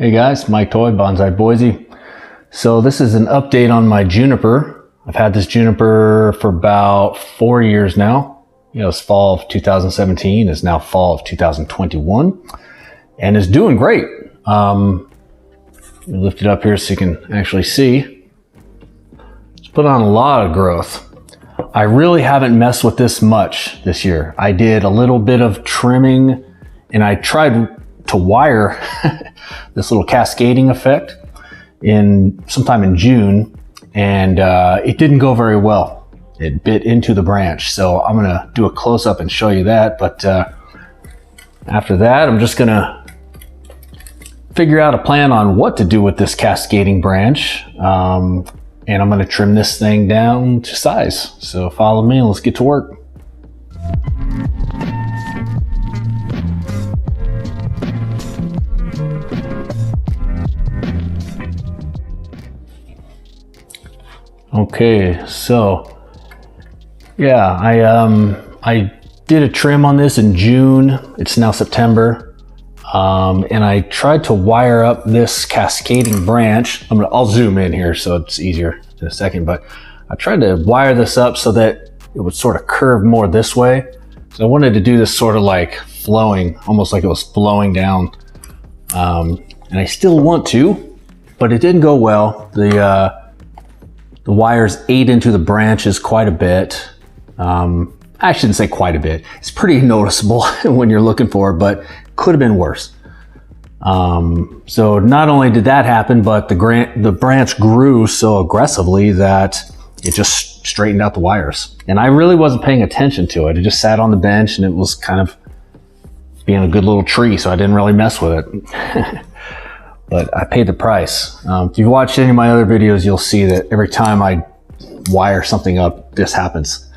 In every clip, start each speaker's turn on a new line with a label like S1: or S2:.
S1: Hey guys, Mike Toy, Bonsai Boise. So this is an update on my juniper. I've had this juniper for about 4 years now. It's fall of 2017, it's now fall of 2021, and it's doing great. Let me lift it up here so you can actually see. It's put on a lot of growth. I really haven't messed with this much this year. I did a little bit of trimming and I tried to wire this little cascading effect sometime in June, and it didn't go very well. It bit into the branch, so I'm gonna do a close-up and show you that. But after that, I'm just gonna figure out a plan on what to do with this cascading branch, and I'm gonna trim this thing down to size. So follow me and let's get to work. Okay, so yeah, I did a trim on this in June. It's now September, and I tried to wire up this cascading branch. I'll zoom in here so it's easier in a second, but I tried to wire this up so that it would sort of curve more this way. So I wanted to do this sort of like flowing, almost like it was flowing down, and I still want to, but it didn't go well. The wires ate into the branches quite a bit. I shouldn't say quite a bit. It's pretty noticeable when you're looking for it, but could have been worse. So not only did that happen, but the branch grew so aggressively that it just straightened out the wires. And I really wasn't paying attention to it. It just sat on the bench and it was kind of being a good little tree, so I didn't really mess with it. But I paid the price. If you've watched any of my other videos, you'll see that every time I wire something up, this happens.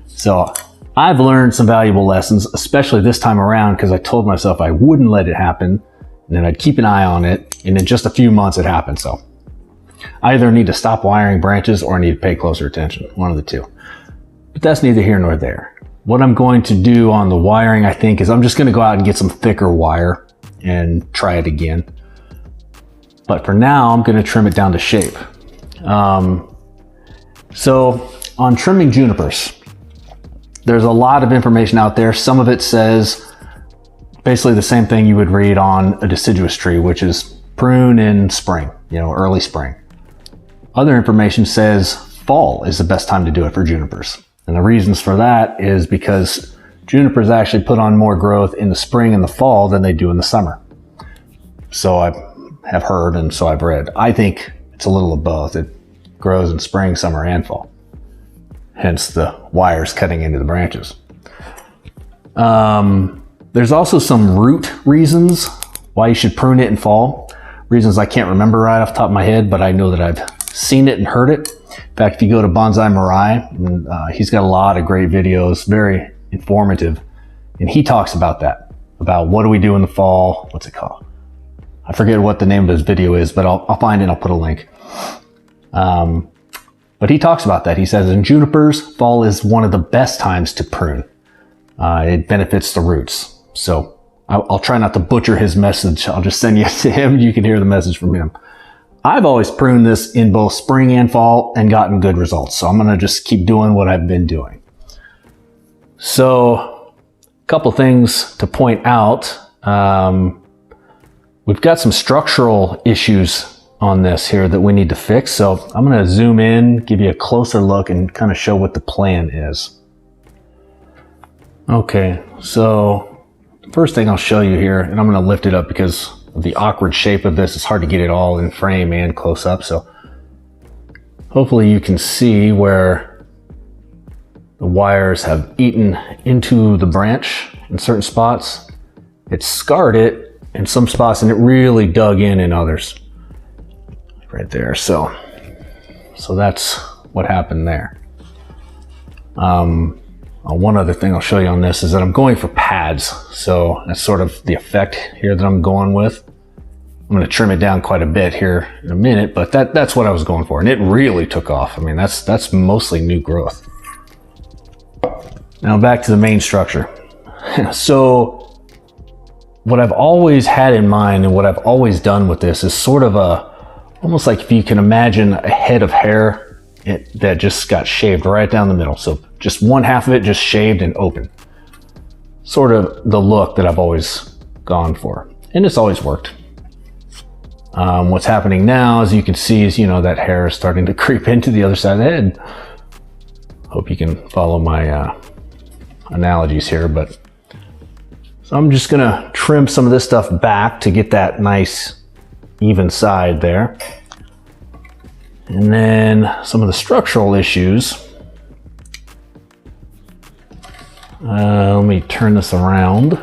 S1: So I've learned some valuable lessons, especially this time around, because I told myself I wouldn't let it happen, and then I'd keep an eye on it, and in just a few months it happened. So I either need to stop wiring branches or I need to pay closer attention, one of the two. But that's neither here nor there. What I'm going to do on the wiring, I think, is I'm just gonna go out and get some thicker wire and try it again. But for now, I'm gonna trim it down to shape. So on trimming junipers, there's a lot of information out there. Some of it says basically the same thing you would read on a deciduous tree, which is prune in spring, early spring. Other information says fall is the best time to do it for junipers. And the reasons for that is because junipers actually put on more growth in the spring and the fall than they do in the summer. So I have heard, and so I've read. I think it's a little of both. It grows in spring, summer, and fall. Hence the wires cutting into the branches. There's also some root reasons why you should prune it in fall. Reasons I can't remember right off the top of my head, but I know that I've seen it and heard it. In fact, if you go to Bonsai Mirai, he's got a lot of great videos, very informative. And he talks about that, about what do we do in the fall, what's it called? I forget what the name of his video is, but I'll find it and I'll put a link. But he talks about that. He says in junipers, fall is one of the best times to prune. It benefits the roots. So I'll try not to butcher his message. I'll just send you to him. You can hear the message from him. I've always pruned this in both spring and fall and gotten good results. So I'm gonna just keep doing what I've been doing. So a couple things to point out. We've got some structural issues on this here that we need to fix. So I'm gonna zoom in, give you a closer look and kind of show what the plan is. Okay, so the first thing I'll show you here, and I'm gonna lift it up because of the awkward shape of this. It's hard to get it all in frame and close up. So hopefully you can see where the wires have eaten into the branch in certain spots. It scarred it in some spots and it really dug in others. Right there, so that's what happened there. One other thing I'll show you on this is that I'm going for pads. So that's sort of the effect here that I'm going with. I'm gonna trim it down quite a bit here in a minute, but that's what I was going for. And it really took off. I mean, that's mostly new growth. Now back to the main structure. So what I've always had in mind and what I've always done with this is sort of almost like if you can imagine a head of hair that just got shaved right down the middle. So just one half of it just shaved and open. Sort of the look that I've always gone for. And it's always worked. What's happening now, as you can see, is, you know, that hair is starting to creep into the other side of the head. Hope you can follow my analogies here, but so I'm just gonna trim some of this stuff back to get that nice even side there. And then some of the structural issues. Let me turn this around.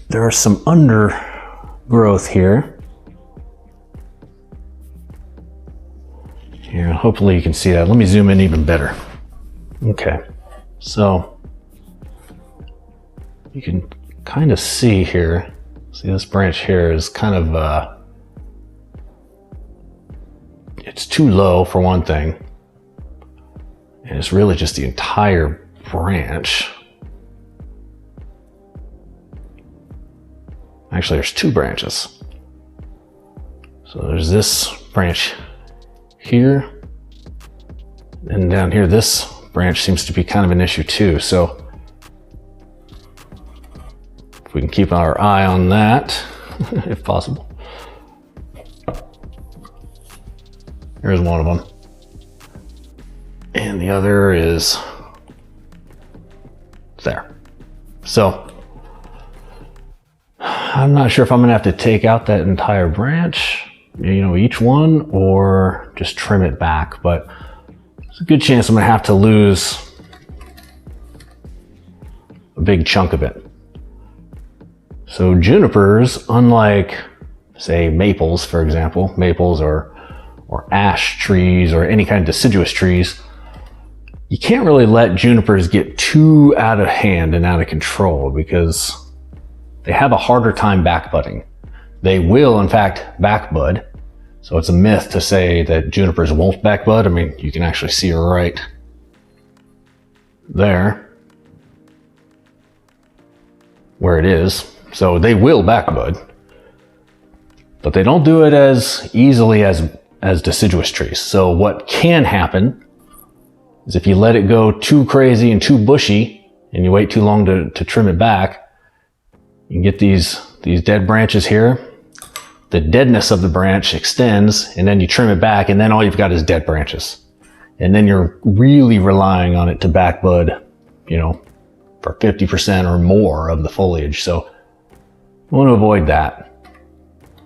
S1: There are some undergrowth here. Here, hopefully you can see that. Let me zoom in even better. Okay, so you can kind of see here. See, this branch here is kind of, it's too low for one thing. And it's really just the entire branch. Actually, there's two branches. So there's this branch here. And down here, this branch seems to be kind of an issue too. So if we can keep our eye on that, if possible. Here's one of them. And the other is there. So I'm not sure if I'm gonna have to take out that entire branch, you know, each one, or just trim it back, but there's a good chance I'm gonna have to lose a big chunk of it. So junipers, unlike say maples, for example, maples or ash trees or any kind of deciduous trees, you can't really let junipers get too out of hand and out of control because they have a harder time backbudding. They will, in fact, backbud. So it's a myth to say that junipers won't backbud. I mean, you can actually see right there where it is. So they will backbud, but they don't do it as easily as deciduous trees. So what can happen is if you let it go too crazy and too bushy and you wait too long to trim it back, you can get these dead branches here. The deadness of the branch extends, and then you trim it back, and then all you've got is dead branches. And then you're really relying on it to backbud, you know, for 50% or more of the foliage. So I want to avoid that.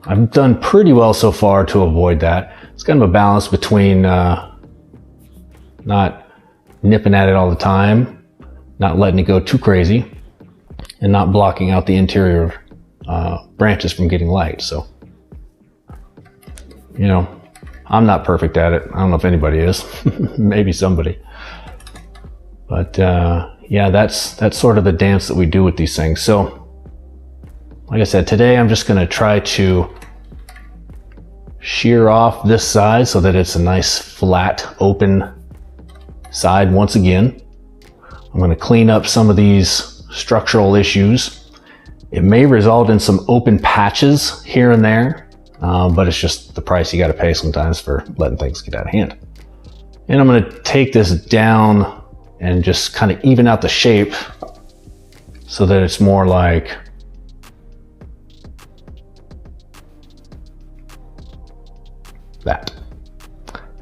S1: I've done pretty well so far to avoid that. It's kind of a balance between not nipping at it all the time, not letting it go too crazy, and not blocking out the interior branches from getting light. So, you know, I'm not perfect at it. I don't know if anybody is. Maybe somebody. But yeah, that's sort of the dance that we do with these things. So, like I said, today I'm just going to try to shear off this side so that it's a nice flat open side once again. I'm going to clean up some of these structural issues. It may result in some open patches here and there, but it's just the price you got to pay sometimes for letting things get out of hand. And I'm going to take this down and just kind of even out the shape so that it's more like that.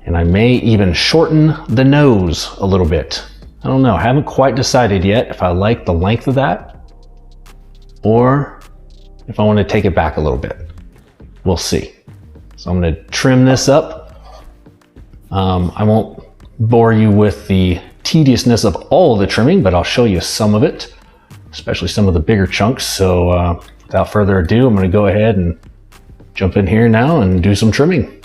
S1: And I may even shorten the nose a little bit. I don't know, I haven't quite decided yet if I like the length of that or if I want to take it back a little bit. We'll see. So I'm going to trim this up. I won't bore you with the tediousness of all of the trimming, but I'll show you some of it, especially some of the bigger chunks. So without further ado, I'm going to go ahead and jump in here now and do some trimming.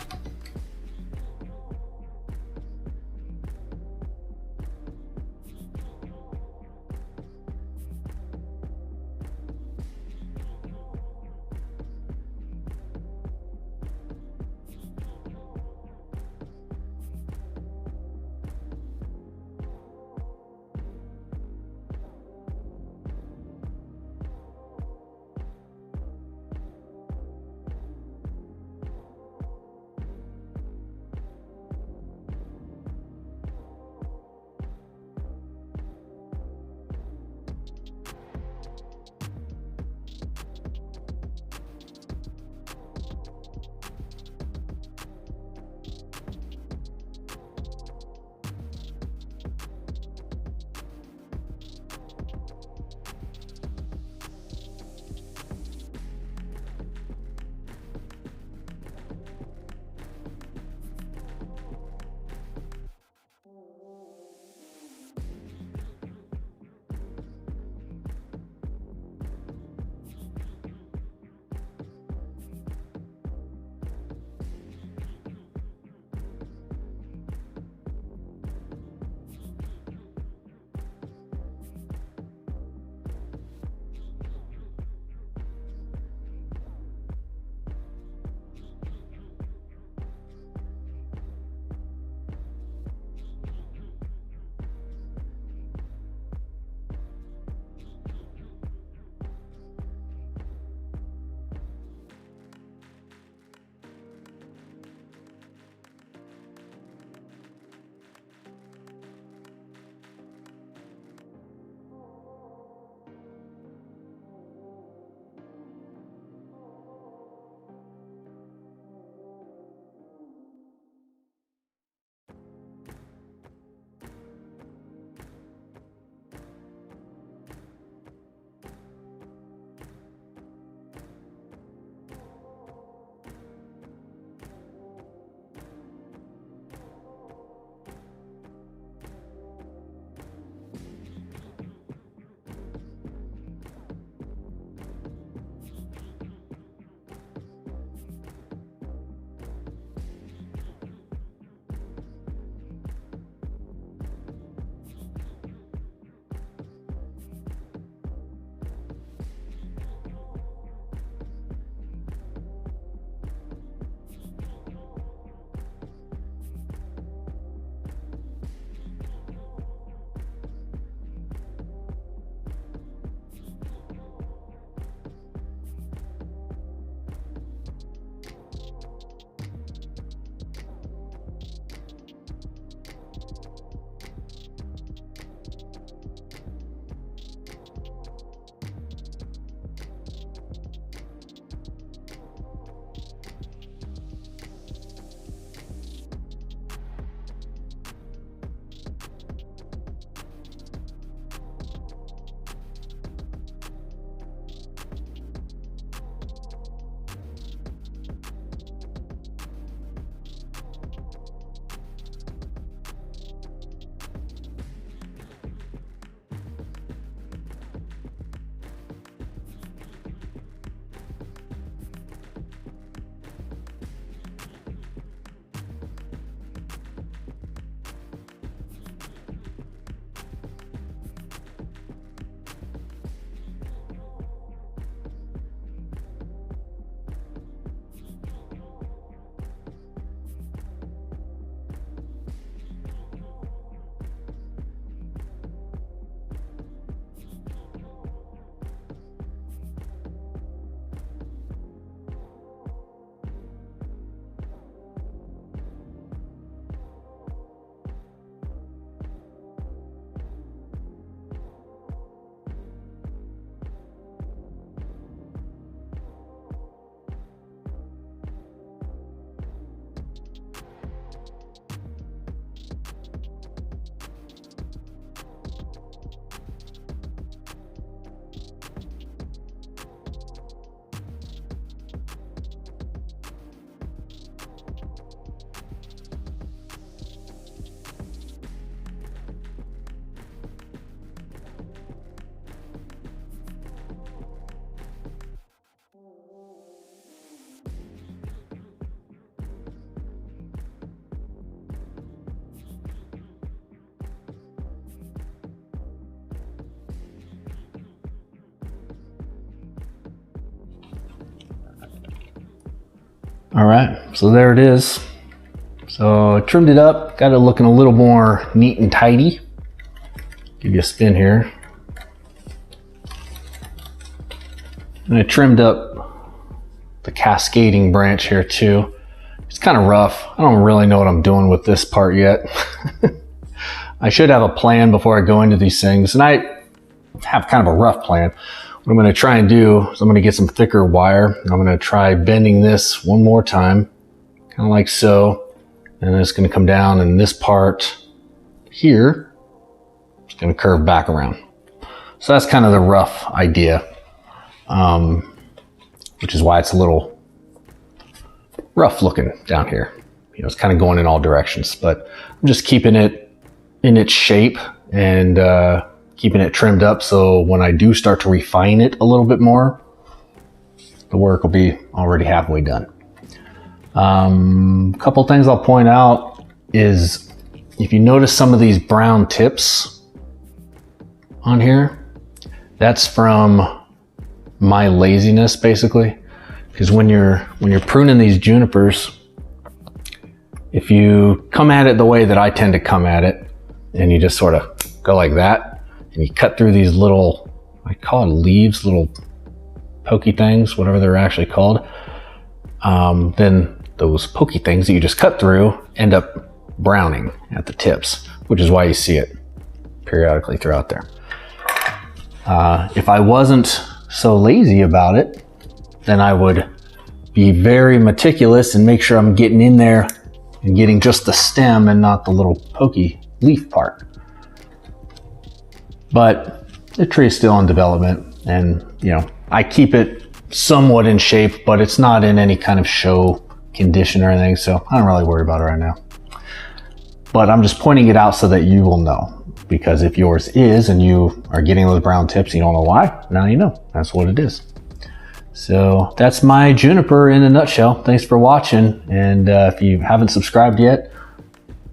S1: All right, so there it is. So I trimmed it up, got it looking a little more neat and tidy. Give you a spin here. And I trimmed up the cascading branch here too. It's kind of rough. I don't really know what I'm doing with this part yet. I should have a plan before I go into these things, and I have kind of a rough plan. What I'm going to try and do is I'm going to get some thicker wire. I'm going to try bending this one more time, kind of like so, and then it's going to come down, and this part here is going to curve back around. So that's kind of the rough idea, which is why it's a little rough looking down here. You know, it's kind of going in all directions, but I'm just keeping it in its shape and keeping it trimmed up, so when I do start to refine it a little bit more, the work will be already halfway done. A couple things I'll point out is, if you notice some of these brown tips on here, that's from my laziness basically. Because when you're pruning these junipers, if you come at it the way that I tend to come at it, and you just sort of go like that, and you cut through these little, I call it leaves, little pokey things, whatever they're actually called, then those pokey things that you just cut through end up browning at the tips, which is why you see it periodically throughout there. If I wasn't so lazy about it, then I would be very meticulous and make sure I'm getting in there and getting just the stem and not the little pokey leaf part. But the tree is still in development, and you know, I keep it somewhat in shape, but it's not in any kind of show condition or anything, so I don't really worry about it right now. But I'm just pointing it out so that you will know, because if yours is and you are getting those brown tips, you don't know why, now you know. That's what it is. So that's my juniper in a nutshell. Thanks for watching, and if you haven't subscribed yet,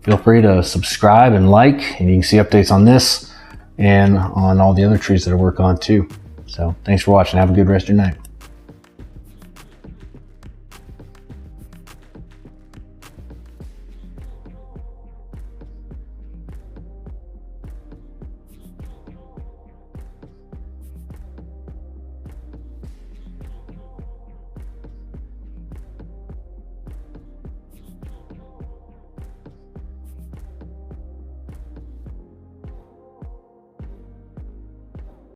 S1: feel free to subscribe and like, and you can see updates on this and on all the other trees that I work on too. So thanks for watching. Have a good rest of your night.